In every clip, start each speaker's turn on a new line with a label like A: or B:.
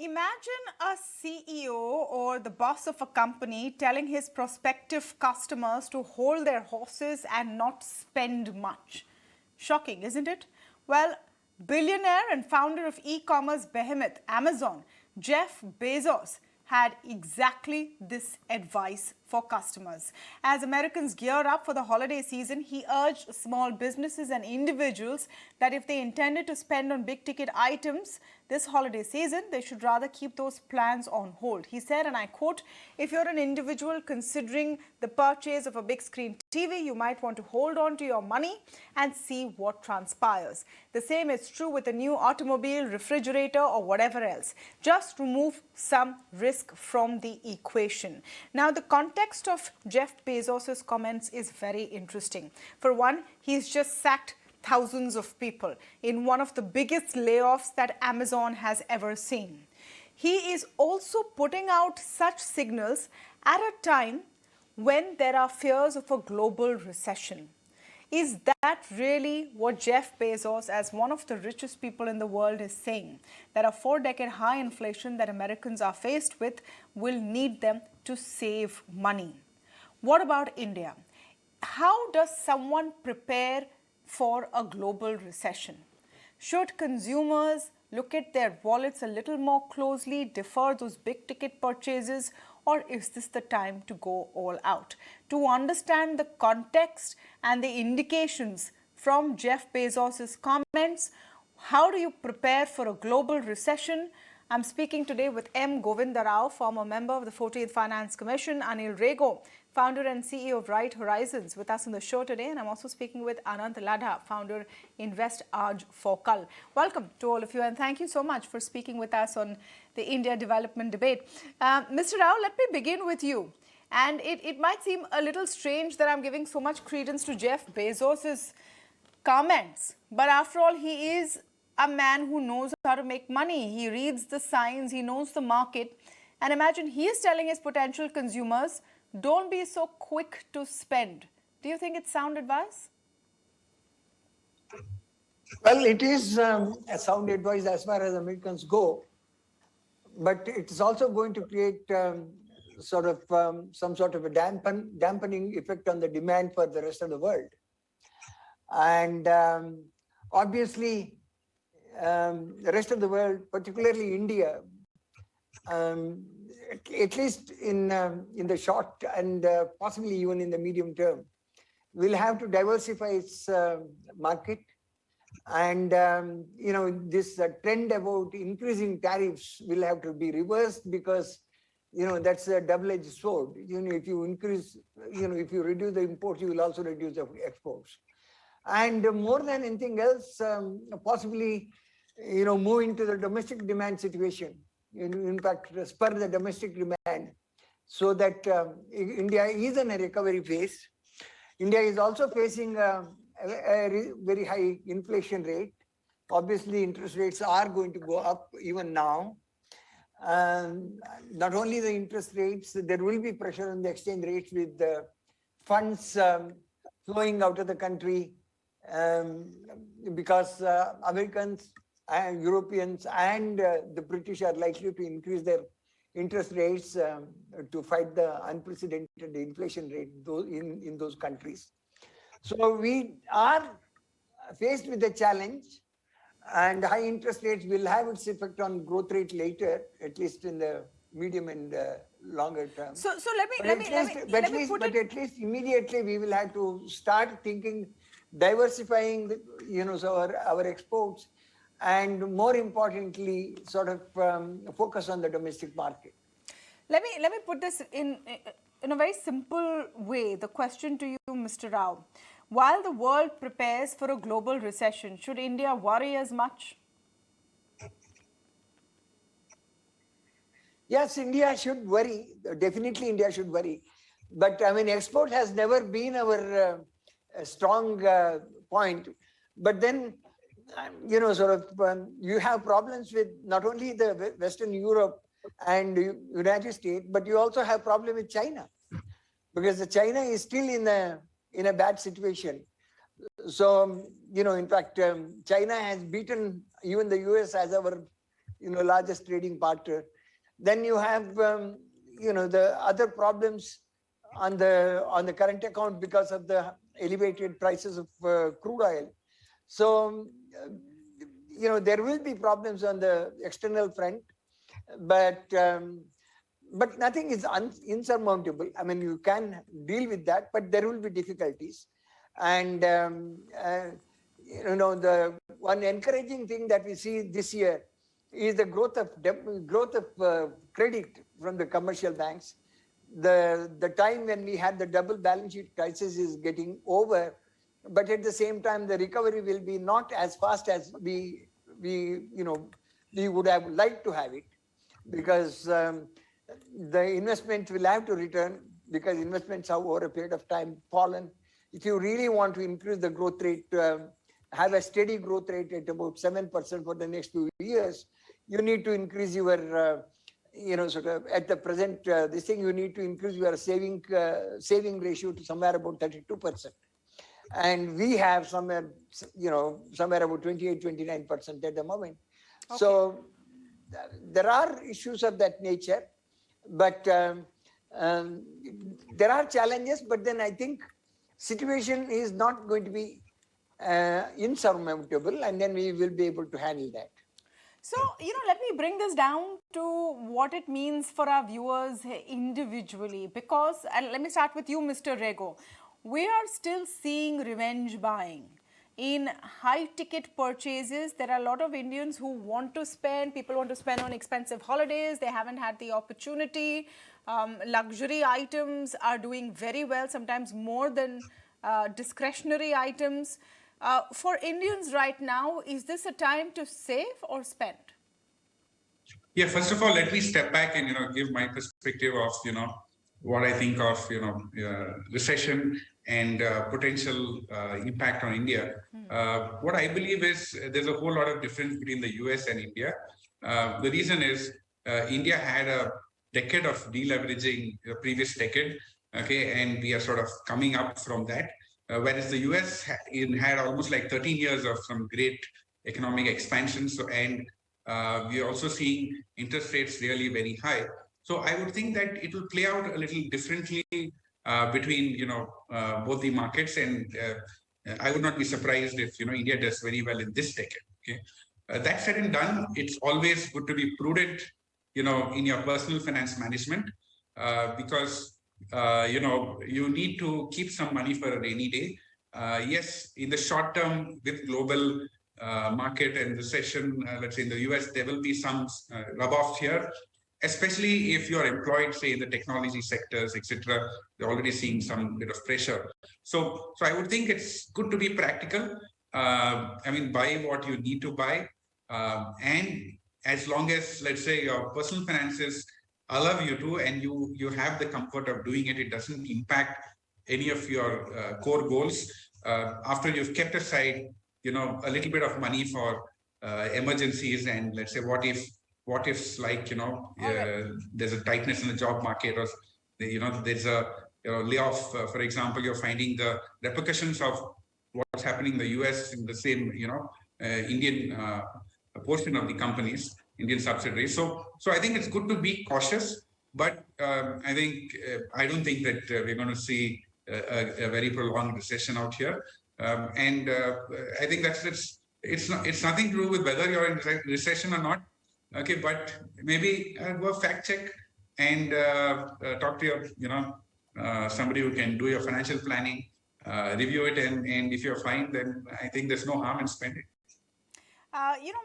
A: Imagine a CEO or the boss of a company telling his prospective customers to hold their horses and not spend much. Shocking, isn't it? Well, billionaire and founder of e-commerce behemoth Amazon, Jeff Bezos, had exactly this advice for customers. As Americans gear up for the holiday season, he urged small businesses and individuals that if they intended to spend on big ticket items this holiday season, they should rather keep those plans on hold. He said, and I quote, "If you're an individual considering the purchase of a big screen TV, you might want to hold on to your money and see what transpires. The same is true with a new automobile, refrigerator, or whatever else. Just remove some risk from the equation." Now, the context of Jeff Bezos' comments is very interesting. For one, he's just sacked thousands of people in one of the biggest layoffs that Amazon has ever seen. He is also putting out such signals at a time when there are fears of a global recession. Is that really what Jeff Bezos, as one of the richest people in the world, is saying? That a 4-decade high inflation that Americans are faced with will need them to save money. What about India? How does someone prepare for a global recession? Should consumers look at their wallets a little more closely, defer those big ticket purchases, or is this the time to go all out? To understand the context and the indications from Jeff Bezos' comments, how do you prepare for a global recession? I'm speaking today with M. Govinda Rao, former member of the 14th Finance Commission, Anil Rego, founder and CEO of Right Horizons, with us on the show today. And I'm also speaking with Anant Ladha, founder, Invest Aaj for Kal. Welcome to all of you, and thank you so much for speaking with us on the India development debate. Mr. Rao, let me begin with you. And it might seem a little strange that I'm giving so much credence to Jeff Bezos' comments. But after all, he is a man who knows how to make money. He reads the signs, he knows the market. And imagine he is telling his potential consumers, don't be so quick to spend. Do you think it's sound advice?
B: Well, it is a sound advice as far as Americans go, but it's also going to create some sort of a dampening effect on the demand for the rest of the world. And obviously, the rest of the world, particularly India, at least in the short and possibly even in the medium term, will have to diversify its market. And this trend about increasing tariffs will have to be reversed, because that's a double-edged sword. If you increase, if you reduce the imports, you will also reduce the exports. And more than anything else, possibly move into the domestic demand situation. In fact, spur the domestic demand, so that India is in a recovery phase. India is also facing a very high inflation rate. Obviously, interest rates are going to go up even now. Not only the interest rates, there will be pressure on the exchange rates with the funds flowing out of the country, because Americans and Europeans and the British are likely to increase their interest rates to fight the unprecedented inflation rate in those countries. So we are faced with a challenge, and high interest rates will have its effect on growth rate later, at least in the medium and longer term.
A: So let me put it.
B: But at least immediately we will have to start thinking, diversifying our exports, and more importantly, sort of focus on the domestic market.
A: Let me put this in a very simple way. The question to you, Mr. Rao: while the world prepares for a global recession, should India worry as much?
B: Yes, India should worry. Definitely, India should worry. But I mean, export has never been our strong point. But then, you have problems with not only the Western Europe and United States, but you also have problem with China, because China is still in a bad situation. So, in fact, China has beaten even the US as our largest trading partner. Then you have, the other problems on the current account because of the elevated prices of crude oil. So, there will be problems on the external front, but nothing is insurmountable. I mean, you can deal with that, but there will be difficulties. And the one encouraging thing that we see this year is the growth of credit from the commercial banks. The time when we had the double balance sheet crisis is getting over, but at the same time, the recovery will be not as fast as we would have liked to have it, because the investments will have to return, because investments have over a period of time fallen. If you really want to increase the growth rate, have a steady growth rate at about 7% for the next few years, you need to increase your, at the present, you need to increase your saving ratio to somewhere about 32%. And we have somewhere about 28, 29% at the moment. Okay. So there are issues of that nature, but there are challenges, but then I think situation is not going to be insurmountable, and then we will be able to handle that.
A: So, let me bring this down to what it means for our viewers individually, because, and let me start with you, Mr. Rego. We are still seeing revenge buying. In high-ticket purchases, there are a lot of Indians who want to spend. People want to spend on expensive holidays. They haven't had the opportunity. Luxury items are doing very well, sometimes more than discretionary items. For Indians right now, is this a time to save or spend?
C: Yeah, first of all, let me step back and give my perspective of what I think of recession and potential impact on India. What I believe is there's a whole lot of difference between the US and India. The reason is India had a decade of deleveraging the previous decade, okay, and we are sort of coming up from that. Whereas the US had almost like 13 years of some great economic expansion. So, and we are also seeing interest rates really very high. So I would think that it will play out a little differently between both the markets, and I would not be surprised if India does very well in this decade. Okay, that said and done, it's always good to be prudent, in your personal finance management, because you need to keep some money for a rainy day. Yes, in the short term, with global market and recession, let's say in the US, there will be some rub-offs here, especially if you're employed, say, in the technology sectors, etc. They're already seeing some bit of pressure. So I would think it's good to be practical. Buy what you need to buy. And as long as, let's say, your personal finances allow you to, and you have the comfort of doing it, it doesn't impact any of your core goals. After you've kept aside, a little bit of money for emergencies, and let's say, what if like, there's a tightness in the job market, or, there's a layoff, for example, you're finding the repercussions of what's happening in the US in the same, Indian portion of the companies, Indian subsidiaries. So I think it's good to be cautious, but I don't think that we're going to see a very prolonged recession out here. And I think it's nothing to do with whether you're in recession or not. Okay, but maybe go fact check and talk to your, somebody who can do your financial planning, review it, and if you're fine, then I think there's no harm in spending.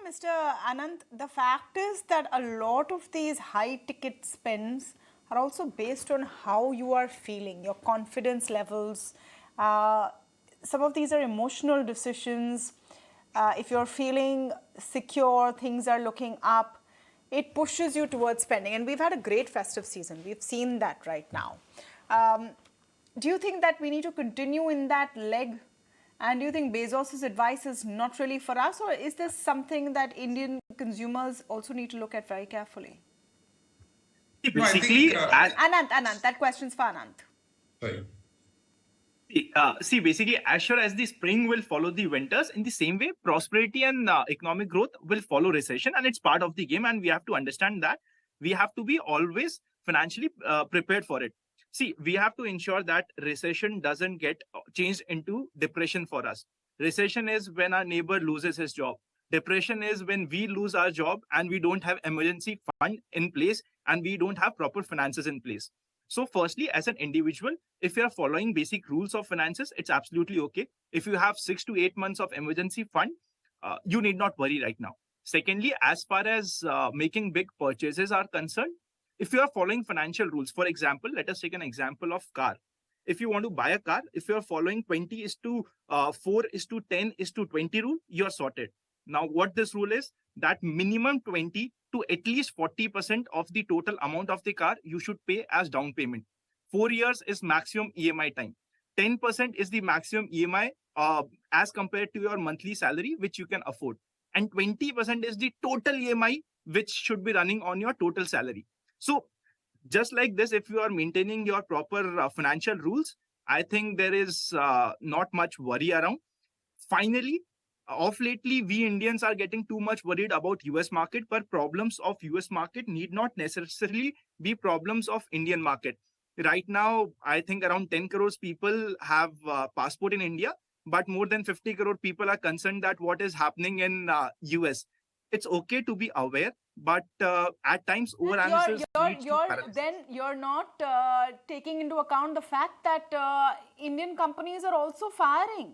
A: Mr. Anant, the fact is that a lot of these high-ticket spends are also based on how you are feeling, your confidence levels. Some of these are emotional decisions. If you're feeling secure, things are looking up, it pushes you towards spending. And we've had a great festive season. We've seen that right now. Do you think that we need to continue in that leg? And do you think Bezos' advice is not really for us? Or is this something that Indian consumers also need to look at very carefully?
D: Basically,
A: Anant, that question's for Anant.
C: Sorry.
D: See, basically, as sure as the spring will follow the winters, in the same way, prosperity and economic growth will follow recession, and it's part of the game. And we have to understand that we have to be always financially prepared for it. See, we have to ensure that recession doesn't get changed into depression for us. Recession is when our neighbor loses his job. Depression is when we lose our job and we don't have emergency fund in place and we don't have proper finances in place. So, firstly, as an individual, if you are following basic rules of finances, it's absolutely okay. If you have 6 to 8 months of emergency fund, you need not worry right now. Secondly, as far as making big purchases are concerned, if you are following financial rules, for example, let us take an example of car. If you want to buy a car, if you are following 20 is to 4 is to 10 is to 20 rule, you're sorted. Now, what this rule is, that minimum 20 to at least 40% of the total amount of the car you should pay as down payment. 4 years is maximum EMI time. 10% is the maximum EMI as compared to your monthly salary, which you can afford. And 20% is the total EMI, which should be running on your total salary. So just like this, if you are maintaining your proper financial rules, I think there is not much worry around. Finally, of lately, we Indians are getting too much worried about US market, but problems of US market need not necessarily be problems of Indian market. Right now, I think around 10 crores people have passport in India, but more than 50 crore people are concerned that what is happening in US. It's okay to be aware, but at times overanalysis leads to paralysis.
A: Then you're not taking into account the fact that Indian companies are also firing.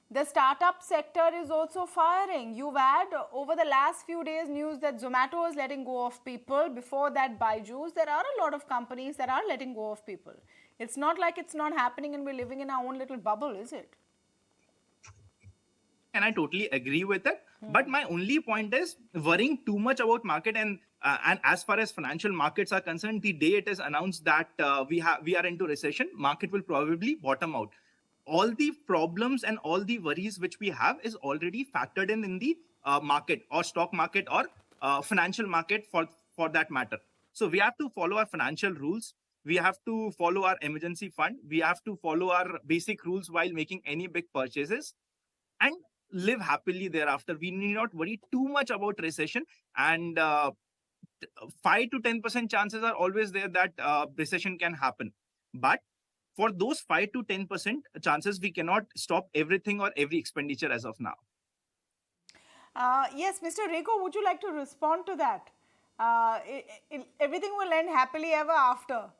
A: The startup sector is also firing. You've had over the last few days news that Zomato is letting go of people. Before that, Byju's. There are a lot of companies that are letting go of people. It's not like it's not happening and we're living in our own little bubble, is it?
D: And I totally agree with it. But my only point is worrying too much about market and as far as financial markets are concerned, the day it is announced that we are into recession, market will probably bottom out. All the problems and all the worries which we have is already factored in the market or stock market or financial market for that matter. So we have to follow our financial rules. We have to follow our emergency fund. We have to follow our basic rules while making any big purchases and live happily thereafter. We need not worry too much about recession, and 5 to 10% chances are always there that recession can happen. But for those 5 to 10% chances, we cannot stop everything or every expenditure as of now.
A: Yes, Mr. Rego, would you like to respond to that? Everything will end happily ever after,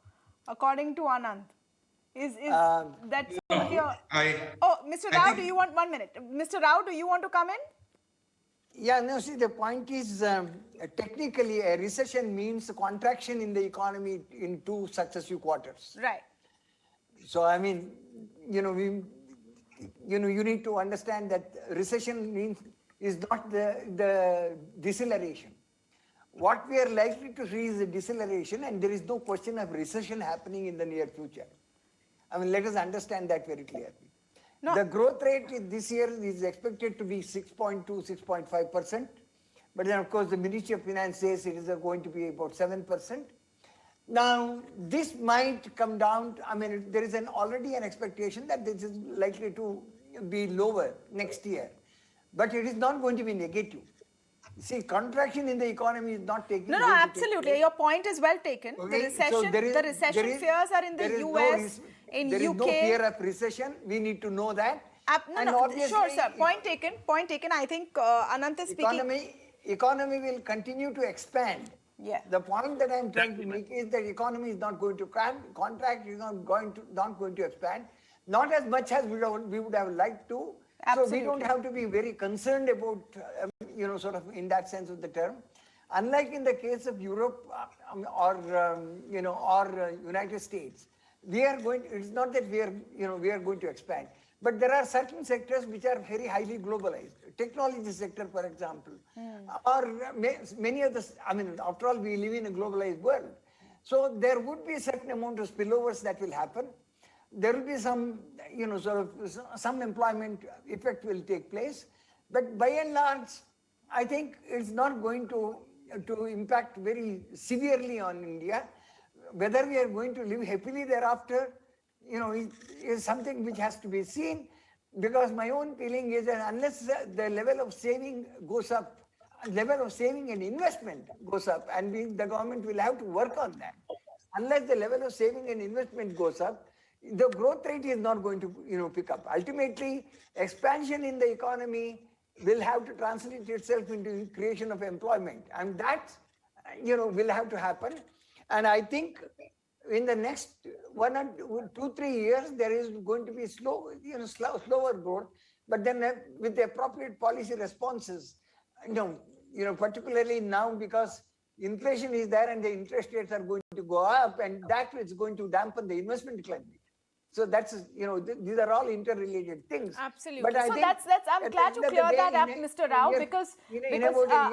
A: according to Anant. Is that some of your... Oh, Mr. Rao, do you want 1 minute? Mr. Rao, do you want to come in?
B: Yeah, no, see, the point is technically a recession means a contraction in the economy in 2 successive quarters.
A: Right.
B: So, I mean, you need to understand that recession is not the deceleration. What we are likely to see is a deceleration, and there is no question of recession happening in the near future. I mean, let us understand that very clearly. No. The growth rate this year is expected to be 6.2, 6.5%. But then, of course, the Ministry of Finance says it is going to be about 7%. Now, this might come down. I mean, there is already an expectation that this is likely to be lower next year. But it is not going to be negative. See, contraction in the economy is not taking...
A: No, absolutely. Your point is well taken. Okay. The recession fears are in the US, in UK.
B: There is no fear of recession. We need to know that.
A: Sure, sir. Point taken. Point taken. I think Anant is speaking...
B: Economy will continue to expand.
A: Yeah.
B: The point that I am trying to make is that economy is not going to contract, is not going to expand. Not as much as we would have liked to.
A: Absolutely.
B: So we don't have to be very concerned about, sort of in that sense of the term. Unlike in the case of Europe or United States, it's not that we are going to expand. But there are certain sectors which are very highly globalized. Technology sector, for example, or many of the, after all, we live in a globalized world. So there would be a certain amount of spillovers that will happen. There will be some, some employment effect will take place. But by and large, I think it's not going to impact very severely on India. Whether we are going to live happily thereafter, is something which has to be seen, because my own feeling is that unless the level of saving goes up, level of saving and investment goes up, and the government will have to work on that. Unless the level of saving and investment goes up, the growth rate is not going to pick up. Ultimately, expansion in the economy will have to translate itself into creation of employment, and that will have to happen. And I think in the next 1 or 2, 3 years, there is going to be slower growth, but then with the appropriate policy responses, particularly now, because inflation is there and the interest rates are going to go up, and that is going to dampen the investment climate. So that's, these are all interrelated things.
A: Absolutely.
B: But I
A: so
B: think
A: I'm glad to clear that up, Mr. Rao, because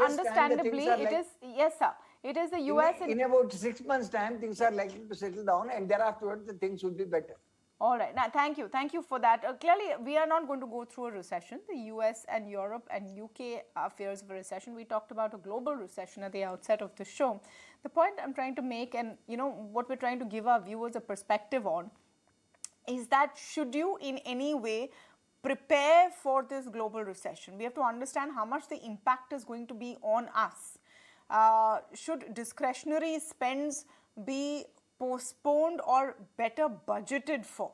A: understandably it is, yes, sir. It is the US.
B: In about 6 months' time, things are likely to settle down, and thereafter the things will be better.
A: All right. Now, thank you for that. Clearly, we are not going to go through a recession. The US and Europe and UK are fears of a recession. We talked about a global recession at the outset of the show. The point I'm trying to make, and what we're trying to give our viewers a perspective on, is that should you in any way prepare for this global recession? We have to understand how much the impact is going to be on us. Should discretionary spends be postponed or better budgeted for,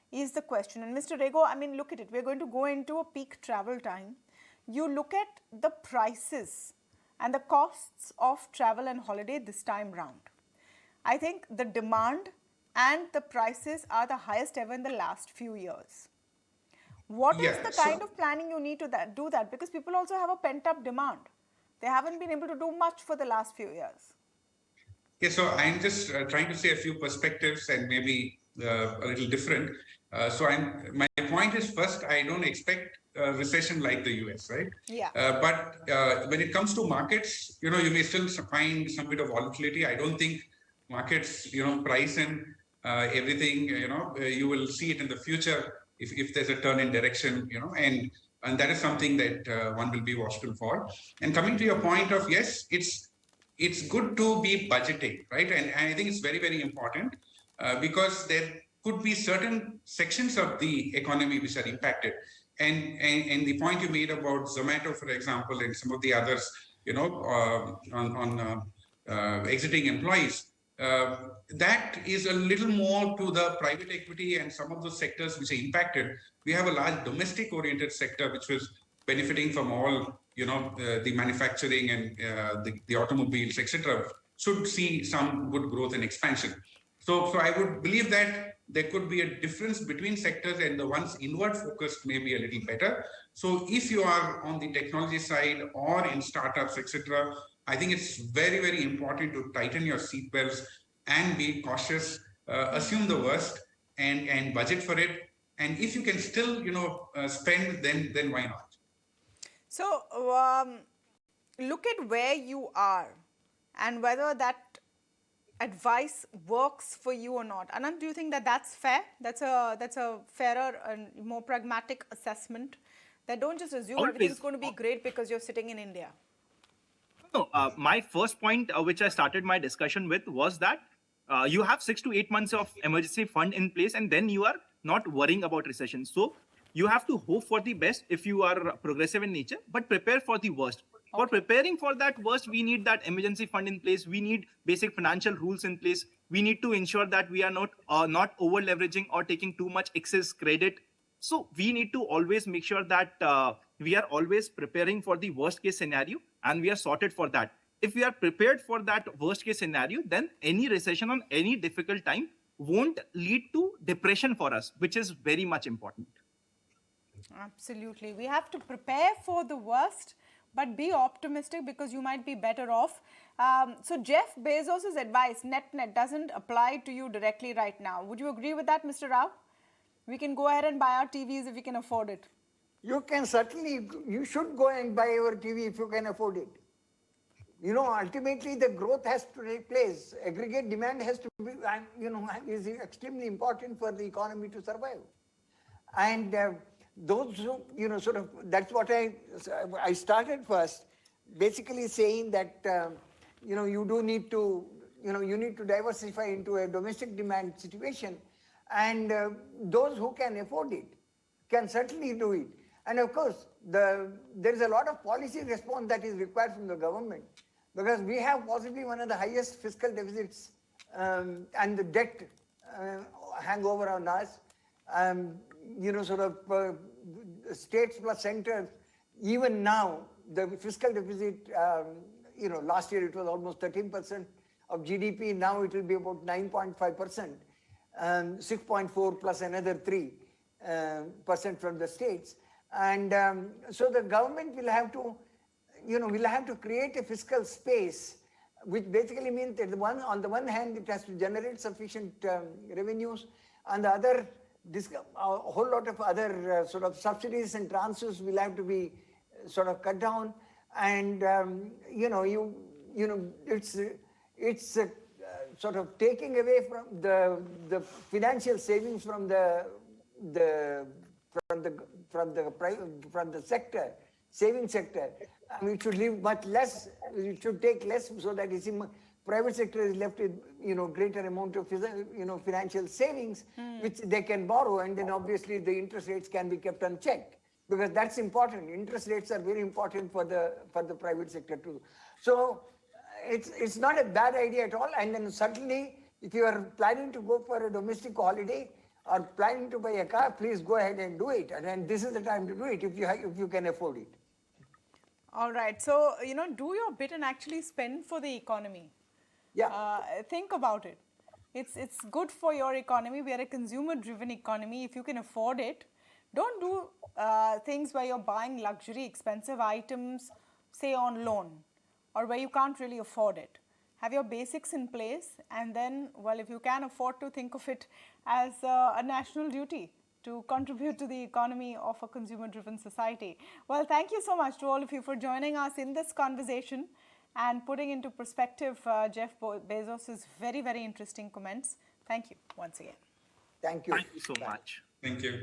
A: is the question. And Mr. Rego, I mean, look at it. We're going to go into a peak travel time. You look at the prices and the costs of travel and holiday this time round. I think the demand and the prices are the highest ever in the last few years. What is the kind of planning you need to do that? Because people also have a pent-up demand. They haven't been able to do much for the last few years.
C: Yeah, so I'm just trying to say a few perspectives and maybe a little different. My point is, first, I don't expect a recession like the US, right?
A: Yeah.
C: But when it comes to markets, you may still find some bit of volatility. I don't think markets, price and everything, you will see it in the future if there's a turn in direction, and that is something that one will be watchful for. And coming to your point of, yes, it's good to be budgeting, right? And I think it's very, very important because there could be certain sections of the economy which are impacted. And the point you made about Zomato, for example, and some of the others, on exiting employees, that is a little more to the private equity and some of those sectors which are impacted. We have a large domestic oriented sector which was benefiting from all, the manufacturing and the automobiles, etc., should see some good growth and expansion. So I would believe that there could be a difference between sectors, and the ones inward focused may be a little better. So if you are on the technology side or in startups, etc., I think it's very, very important to tighten your seatbelts and be cautious, assume the worst and budget for it. And if you can still, spend, then why not?
A: So look at where you are and whether that advice works for you or not. Anant, do you think that that's fair? That's a fairer and more pragmatic assessment? That don't just assume everything's going to be great because you're sitting in India.
D: No, my first point, which I started my discussion with, was that you have 6 to 8 months of emergency fund in place, and then you are not worrying about recession. So you have to hope for the best if you are progressive in nature, but prepare for the worst. For preparing for that worst, we need that emergency fund in place. We need basic financial rules in place. We need to ensure that we are not over leveraging or taking too much excess credit. So we need to always make sure that we are always preparing for the worst case scenario, and we are sorted for that. If we are prepared for that worst case scenario, then any recession on any difficult time won't lead to depression for us, which is very much important.
A: Absolutely. We have to prepare for the worst, but be optimistic because you might be better off. So Jeff Bezos' advice, net, doesn't apply to you directly right now. Would you agree with that, Mr. Rao? We can go ahead and buy our TVs if we can afford it.
B: You should go and buy your TV if you can afford it. Ultimately the growth has to take place. Aggregate demand has to be, is extremely important for the economy to survive. And those who, that's what I started first, basically saying that, you need to diversify into a domestic demand situation. And those who can afford it can certainly do it. And of course, there is a lot of policy response that is required from the government, because we have possibly one of the highest fiscal deficits and the debt hangover on us. States plus centers, even now, the fiscal deficit, last year it was almost 13% of GDP. Now it will be about 9.5%, 6.4 plus another 3% from the states. And so the government will have to create a fiscal space, which basically means that on the one hand, it has to generate sufficient revenues. On the other, a whole lot of other sort of subsidies and transfers will have to be sort of cut down. And it's sort of taking away from the financial savings from the sector, saving sector. I mean, it should leave much less. It should take less, so that it's private sector is left with greater amount of financial savings, which they can borrow, and then obviously the interest rates can be kept unchecked, because that's important. Interest rates are very important for the private sector too. So it's not a bad idea at all. And then certainly, if you are planning to go for a domestic holiday or planning to buy a car, please go ahead and do it. And this is the time to do it if you can afford it.
A: All right. So, do your bit and actually spend for the economy.
B: Yeah.
A: Think about it. It's good for your economy. We are a consumer-driven economy. If you can afford it, don't do things where you're buying luxury, expensive items, say on loan, or where you can't really afford it. Have your basics in place, and then, well, if you can afford to, think of it as a national duty to contribute to the economy of a consumer-driven society. Well, thank you so much to all of you for joining us in this conversation and putting into perspective Jeff Bezos' very, very interesting comments. Thank you once again.
B: Thank you.
D: Thank you so much.
C: Thank you.